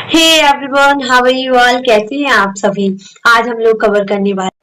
Hey everyone, how are you all? कैसे हैं आप सभी? आज हम लोग कवर करने वाले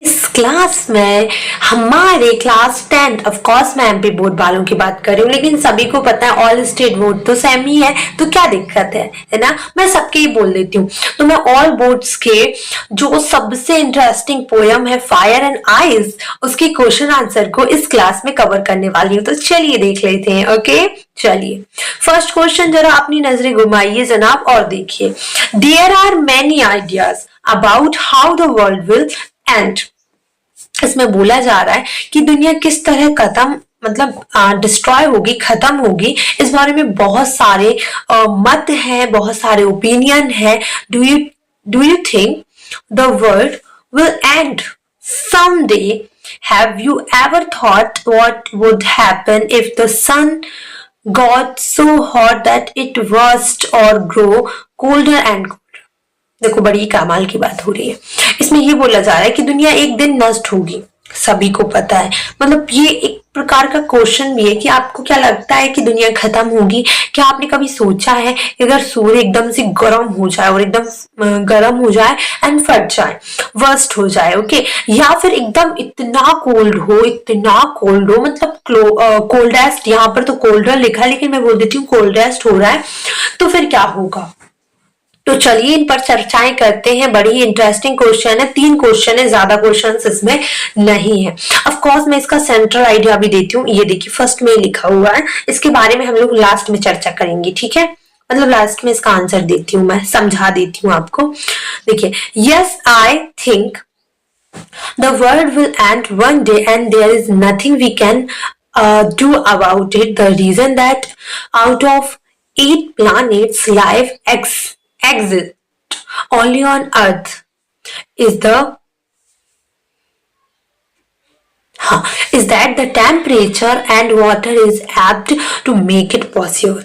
इस क्लास में हमारे क्लास 10। ऑफ कोर्स मैं एमपी बोर्ड वालों की बात कर रही हूँ, लेकिन सभी को पता है ऑल स्टेट बोर्ड तो सेम ही है, तो क्या दिक्कत है ना? मैं सबके ही बोल देती हूँ। तो मैं ऑल बोर्ड्स के जो सबसे इंटरेस्टिंग पोयम है फायर एंड आइज, उसके क्वेश्चन आंसर को इस क्लास में कवर करने वाली हूँ। तो चलिए देख लेते हैं। ओके, चलिए फर्स्ट क्वेश्चन जरा अपनी नजरें घुमाइए जनाब और देखिए। There are many ideas about how the world will end. इसमें बोला जा रहा है कि दुनिया किस तरह खत्म मतलब डिस्ट्रॉय होगी, खत्म होगी। इस बारे में बहुत सारे मत हैं, बहुत सारे ओपिनियन है। Do you think the world will and someday? Have you ever thought what would happen if the sun got so hot that it burst or grow colder and colder? देखो बड़ी कमाल की बात हो रही है। इसमें ये बोला जा रहा है कि दुनिया एक दिन नष्ट होगी, सभी को पता है। मतलब ये एक प्रकार का क्वेश्चन भी है कि आपको क्या लगता है कि दुनिया खत्म होगी? क्या आपने कभी सोचा है कि अगर सूर्य एकदम से गर्म हो जाए और एकदम गर्म हो जाए एंड फट जाए, वर्स्ट हो जाए, ओके, या फिर एकदम इतना कोल्ड हो, इतना कोल्ड हो, मतलब कोल्डेस्ट, यहाँ पर तो कोल्डर लिखा है लेकिन मैं बोल देती हूँ कोल्डेस्ट हो रहा है, तो फिर क्या होगा? तो चलिए इन पर चर्चाएं करते हैं। बड़ी इंटरेस्टिंग क्वेश्चन है, 3 क्वेश्चन है, ज्यादा क्वेश्चंस इसमें नहीं है। ऑफ कोर्स मैं इसका सेंट्रल आइडिया भी देती हूँ। ये देखिए फर्स्ट में लिखा हुआ है, इसके बारे में हम लोग लास्ट में चर्चा करेंगे, ठीक है? मतलब लास्ट में इसका आंसर देती हूँ, मैं समझा देती हूँ आपको। देखिए, yes I think the world will end one day and there is nothing we can do about it. The reason that out of 8 planets life exists only on earth is that the temperature and water is apt to make it possible.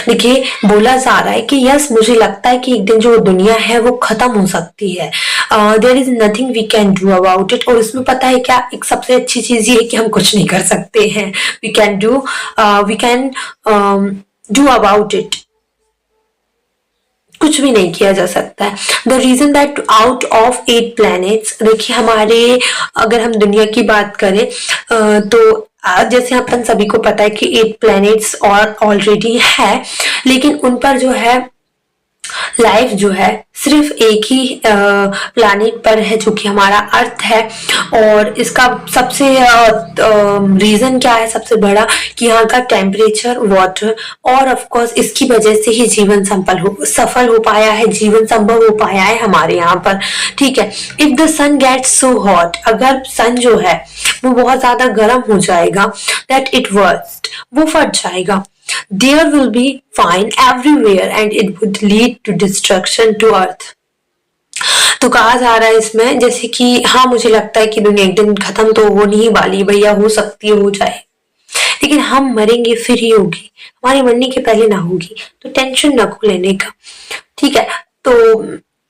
देखिए बोला जा रहा है कि yes मुझे लगता है कि एक दिन जो दुनिया है वो खत्म हो सकती है। There is nothing we can do about it. और इसमें पता है क्या, एक सबसे अच्छी चीज ये है कि हम कुछ नहीं कर सकते हैं। We can do about it, कुछ भी नहीं किया जा सकता है। The reason that out of 8 planets, देखिए हमारे अगर हम दुनिया की बात करें तो जैसे अपन सभी को पता है कि 8 प्लैनेट्स और ऑलरेडी है, लेकिन उन पर जो है लाइफ जो है सिर्फ एक ही प्लैनेट पर है जो कि हमारा अर्थ है। और इसका सबसे रीजन क्या है सबसे बड़ा, कि यहाँ का टेम्परेचर, वाटर और ऑफ कोर्स इसकी वजह से ही जीवन सफल हो पाया है, जीवन संभव हो पाया है हमारे यहाँ पर, ठीक है? If the sun gets so hot, अगर सन जो है वो बहुत ज्यादा गर्म हो जाएगा, दैट इट वर्स्ट, वो फट जाएगा। There will be fire everywhere and it would lead to destruction to earth. तो कहा जा रहा है इसमें जैसे कि हाँ मुझे लगता है कि दुनिया एक दिन खत्म तो होने ही वाली भैया, हो सकती है हो जाए, लेकिन हम मरेंगे फिर ही होगी, हमारे मरने के पहले ना होगी। तो टेंशन ना को लेने का, ठीक है? तो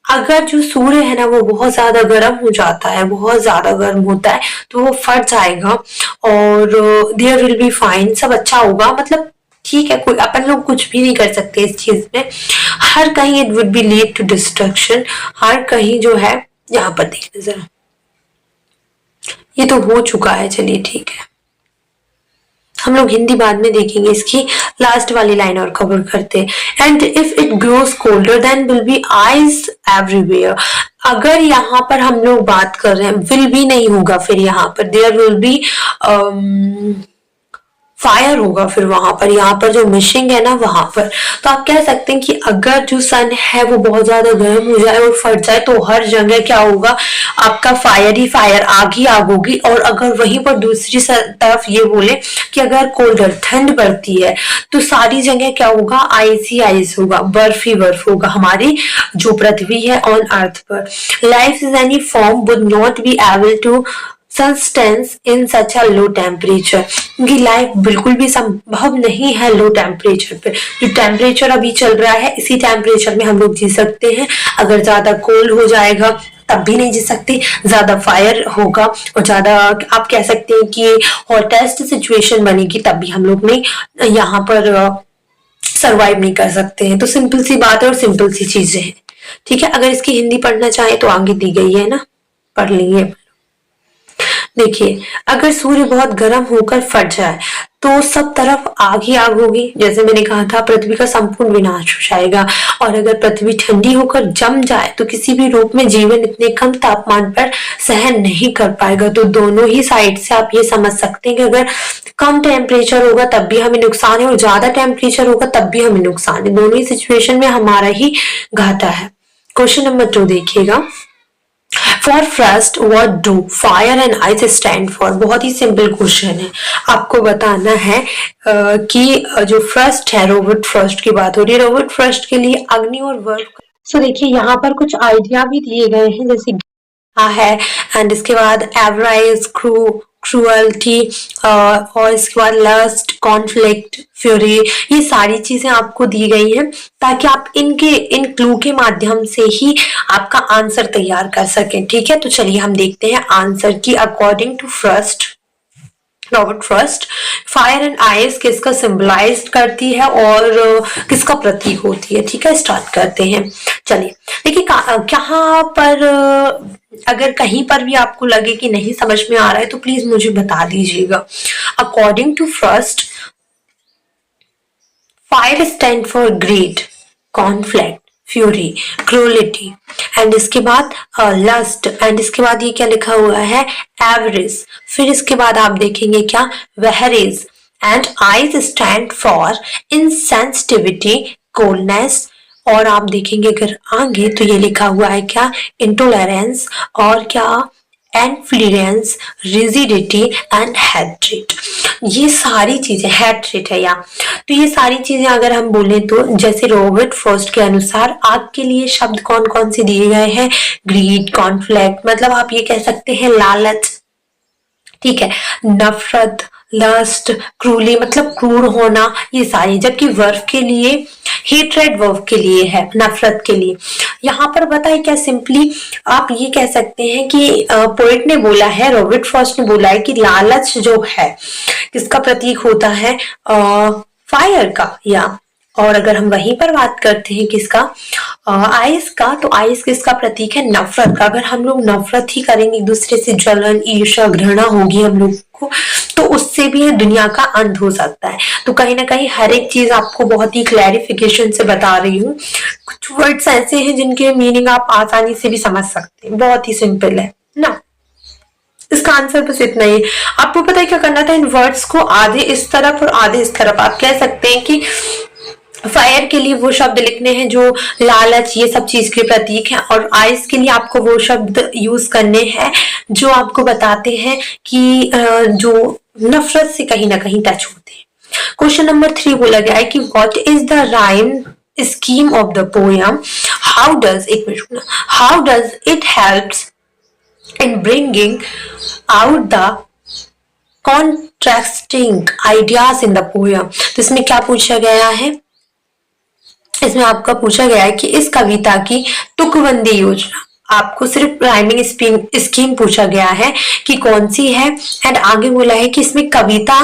अगर जो सूर्य है ना वो बहुत ज्यादा गर्म हो जाता है, बहुत ज्यादा गर्म होता है, तो वो फट जाएगा और देयर विल बी फाइन, सब अच्छा होगा। मतलब ठीक है, कोई अपन लोग कुछ भी नहीं कर सकते इस चीज में। हर कहीं it would be lead to destruction, हर कहीं जो है, यहाँ पर देखिए जरा, ये तो हो चुका है। चलिए ठीक है, हम लोग हिंदी बाद में देखेंगे, इसकी लास्ट वाली लाइन और कवर करते हैं। And if it grows colder then will be ice everywhere. अगर यहाँ पर हम लोग बात कर रहे हैं, विल भी नहीं होगा, फिर यहाँ पर देयर विल बी फायर होगा फिर वहां पर, यहाँ पर जो मिशिंग है ना वहां पर। तो आप कह सकते हैं कि अगर जो सन है वो बहुत ज्यादा गर्म हो जाए और फट जाए तो हर जगह क्या होगा, आपका फायर ही फायर, आग ही आग होगी। और अगर वहीं पर दूसरी तरफ ये बोले कि अगर कोल्डर, ठंड बढ़ती है, तो सारी जगह क्या होगा, आइस ही आइस होगा, बर्फ ही बर्फ होगा हमारी जो पृथ्वी है ऑन अर्थ पर। Life is any form would not be able to sustain in such a low temperature, क्योंकि लाइफ बिल्कुल भी संभव नहीं है लो टेम्परेचर पे। जो टेम्परेचर अभी चल रहा है इसी टेम्परेचर में हम लोग जी सकते हैं। अगर ज्यादा कोल्ड हो जाएगा तब भी नहीं जी सकते, ज्यादा फायर होगा और ज्यादा आप कह सकते हैं कि हॉटेस्ट सिचुएशन बनेगी तब भी हम लोग नहीं यहाँ पर सरवाइव नहीं कर सकते हैं। तो सिंपल सी बात है और सिंपल सी चीजें हैं, ठीक है। अगर इसकी हिंदी पढ़ना चाहे तो आगे दी गई है ना, पढ़ लेंगे। देखिए, अगर सूर्य बहुत गर्म होकर फट जाए तो सब तरफ आग ही आग होगी, जैसे मैंने कहा था पृथ्वी का संपूर्ण विनाश हो जाएगा। और अगर पृथ्वी ठंडी होकर जम जाए तो किसी भी रूप में जीवन इतने कम तापमान पर सहन नहीं कर पाएगा। तो दोनों ही साइड से आप ये समझ सकते हैं कि अगर कम टेम्परेचर होगा तब भी हमें नुकसान है और ज्यादा टेम्परेचर होगा तब भी हमें नुकसान है। दोनों ही सिचुएशन में हमारा ही घाटा है। क्वेश्चन नंबर 2 देखिएगा। For frost, what do fire and ice stand for? बहुत ही सिंपल क्वेश्चन है। आपको बताना है कि जो फ्रस्ट है, रॉबर्ट फ्रस्ट की बात हो रही है। रॉबर्ट फ्रस्ट के लिए अग्नि और वर्क। सो देखिए यहाँ पर कुछ आइडिया भी दिए गए हैं, जैसे है एंड इसके बाद एवराइज, क्रूअल्टी और इसके बाद लस्ट, कॉन्फ्लिक्ट, फ्यूरी, ये सारी चीजें आपको दी गई हैं ताकि आप इन क्लू के माध्यम से ही आपका आंसर तैयार कर सकें, ठीक है। तो चलिए हम देखते हैं आंसर की। According to Robert Frost, fire and ice किसका सिंबलाइज करती है और किसका प्रतीक होती है, ठीक है। स्टार्ट करते हैं। चलिए देखिए, कहाँ पर अगर कहीं पर भी आपको लगे कि नहीं समझ में आ रहा है तो प्लीज मुझे बता दीजिएगा। According to Frost, fire stand for greed, conflict, fury, cruelty and इसके बाद लस्ट एंड इसके बाद ये क्या लिखा हुआ है, एवरेज। फिर इसके बाद आप देखेंगे क्या, whereas and eyes stand for insensitivity, coldness. और आप देखेंगे अगर आगे तो ये लिखा हुआ है क्या, इंटॉलरेंस और क्या, एनफ्लुएंस, रिजिडिटी एंड हेट्रेट। ये सारी चीजें, हेट्रेट है या, तो ये सारी चीजें अगर हम बोले तो जैसे रॉबर्ट फ्रॉस्ट के अनुसार आग के लिए शब्द कौन कौन से दिए गए हैं, ग्रीड, कॉन्फ्लिक्ट, मतलब आप ये कह सकते हैं लालच, ठीक है, नफरत, लस्ट, क्रूली मतलब क्रूर होना, ये सारी। जबकि वर्फ के लिए हेट्रेड वर्फ के लिए है, नफरत के लिए। यहाँ पर बताए क्या, सिंपली आप ये कह सकते हैं कि पोएट ने बोला है, रॉबर्ट फ्रॉस्ट ने बोला है कि लालच जो है किसका प्रतीक होता है, फायर का। या और अगर हम वहीं पर बात करते हैं किसका, आइस का, तो आइस किसका प्रतीक है, नफरत का। अगर हम लोग नफरत ही करेंगे एक दूसरे से, जलन, ईर्ष्या, घृणा होगी हम लोग को, तो उससे भी दुनिया का अंत हो सकता है। तो कहीं ना कहीं हर एक चीज आपको बहुत ही क्लैरिफिकेशन से बता रही हूँ। कुछ वर्ड्स ऐसे हैं जिनके मीनिंग आप आसानी से भी समझ सकते हैं, बहुत ही सिंपल है ना। इसका आंसर बस इतना ही। आपको पता है क्या करना था, इन वर्ड्स को आधे इस तरफ और आधे इस तरफ, आप कह सकते हैं कि फायर के लिए वो शब्द लिखने हैं जो लालच, ये सब चीज के प्रतीक हैं, और आइस के लिए आपको वो शब्द यूज करने हैं जो आपको बताते हैं कि जो नफरत से कहीं ना कहीं टच होते हैं। क्वेश्चन नंबर 3 बोला गया है कि what is the rhyme scheme of the poem, how does it helps in bringing out the contrasting ideas in the poem. तो इसमें क्या पूछा गया है, इसमें आपका पूछा गया है कि इस कविता की तुकबंदी योजना, आपको सिर्फ राइमिंग स्कीम पूछा गया है कि कौन सी है, एंड आगे बोला है कि इसमें कविता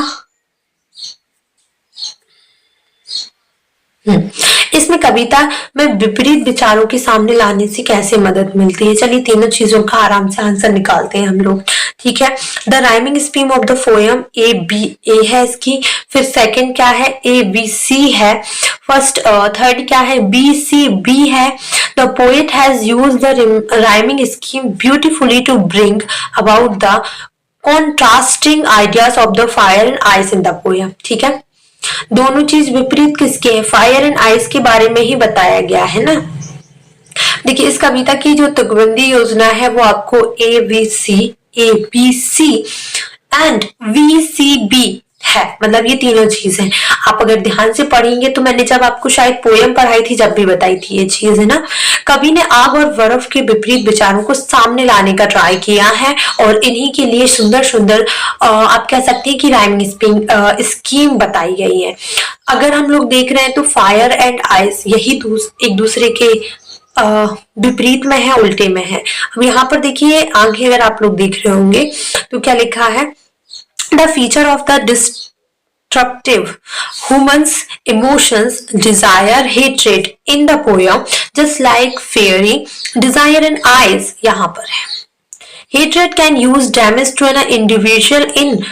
इसमें कविता में विपरीत विचारों के सामने लाने से कैसे मदद मिलती है। चलिए तीनों चीजों का आराम से आंसर निकालते हैं हम लोग, ठीक है। The rhyming scheme of the poem, A है इसकी, फिर सेकंड क्या है, ए बी सी है, फर्स्ट थर्ड क्या है, बी सी बी है। The poet has used the rhyming scheme beautifully to bring about the contrasting ideas of the fire and ice in the poem, ठीक है। दोनों चीज विपरीत किसके है, फायर एंड आइस के बारे में ही बताया गया है ना। देखिए इस कविता की जो तुकबंदी योजना है वो आपको A B C and B C B है, मतलब ये तीनों चीज है। आप अगर ध्यान से पढ़ेंगे तो मैंने जब आपको शायद पोयम पढ़ाई थी जब भी बताई थी ये चीज, है ना। कवि ने आग और बर्फ के विपरीत विचारों को सामने लाने का ट्राई किया है और इन्हीं के लिए सुंदर सुंदर आप कह सकते हैं कि राइमिंग स्कीम बताई गई है। अगर हम लोग देख रहे हैं तो फायर एंड आइस यही एक दूसरे के विपरीत में है, उल्टे में है। अब यहाँ पर देखिए आगे अगर आप लोग देख रहे होंगे तो क्या लिखा है, the feature of the destructive humans emotions desire hatred in the poem just like fairy desire and eyes यहाँ पर है hatred can use damage to an individual in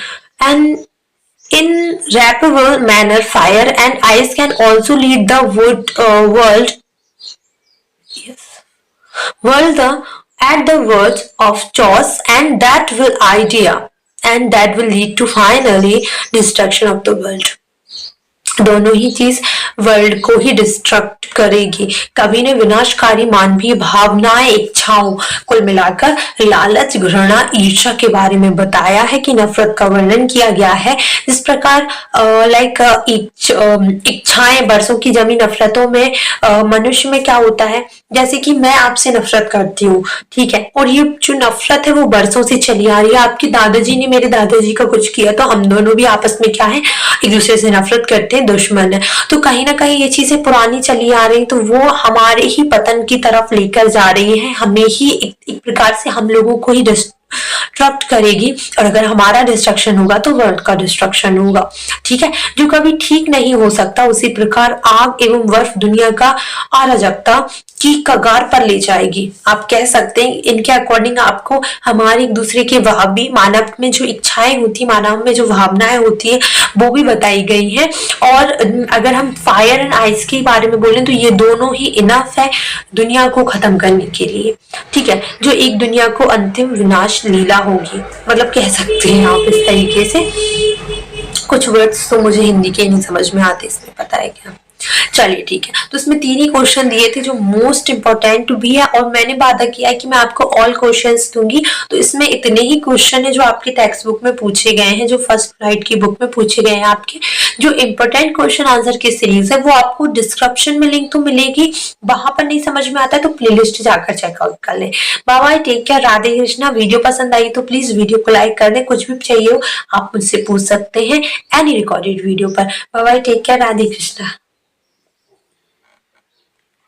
an irreparable manner fire and ice can also lead the world the at the verge of chaos and that will lead to finally destruction of the world दोनों ही चीज world को ही destruct करेगी कवि ने विनाशकारी मानवीय भावनाएं इच्छाओं कुल मिलाकर लालच घृणा ईर्ष्या के बारे में बताया है कि नफरत का वर्णन किया गया है इस प्रकार इच्छाएं बरसों की जमी नफरतों में मनुष्य में क्या होता है जैसे कि मैं आपसे नफरत करती हूँ ठीक है और ये जो नफरत है वो बरसों से चली आ रही है आपके दादाजी ने मेरे दादाजी का कुछ किया तो हम दोनों भी आपस में क्या है एक दूसरे से नफरत करते हैं दुश्मन है तो कहीं ना कहीं ये चीजें पुरानी चली आ रही तो वो हमारे ही पतन की तरफ लेकर जा रही है हमें ही एक प्रकार से हम लोगों को ही डिस्ट्रक्ट करेगी और अगर हमारा डिस्ट्रक्शन होगा तो वर्ल्ड का डिस्ट्रक्शन होगा ठीक है जो कभी ठीक नहीं हो सकता उसी प्रकार आग एवं बर्फ दुनिया का अराजकता की कगार पर ले जाएगी आप कह सकते हैं इनके अकॉर्डिंग आपको हमारे एक दूसरे के भावी मानव में जो इच्छाएं होती मानव में जो भावनाएं होती है वो भी बताई गई है और अगर हम फायर एंड आइस के बारे में बोलें तो ये दोनों ही इनफ है दुनिया को खत्म करने के लिए ठीक है जो एक दुनिया को अंतिम विनाश लीला होगी मतलब कह सकते हैं आप इस तरीके से कुछ वर्ड्स तो मुझे हिंदी के नहीं समझ में आते इसमें पता है क्या चलिए ठीक है तो इसमें 3 ही क्वेश्चन दिए थे जो मोस्ट इंपॉर्टेंट भी है और मैंने वादा किया है कि मैं आपको ऑल क्वेश्चंस दूंगी तो इसमें इतने ही क्वेश्चन है जो आपकी टेक्स्ट बुक में पूछे गए हैं जो फर्स्ट फ्लाइट की बुक में पूछे गए हैं आपके जो इंपॉर्टेंट क्वेश्चन आंसर की सीरीज है वो आपको डिस्क्रिप्शन में लिंक तो मिलेगी वहां पर नहीं समझ में आता है तो प्लेलिस्ट जाकर चेकआउट कर ले bye bye take care Radhe Krishna video पसंद आई तो प्लीज वीडियो को लाइक कर दे कुछ भी चाहिए हो आप मुझसे पूछ सकते हैं एनी रिकॉर्डेड वीडियो पर bye bye take care Radhe Krishna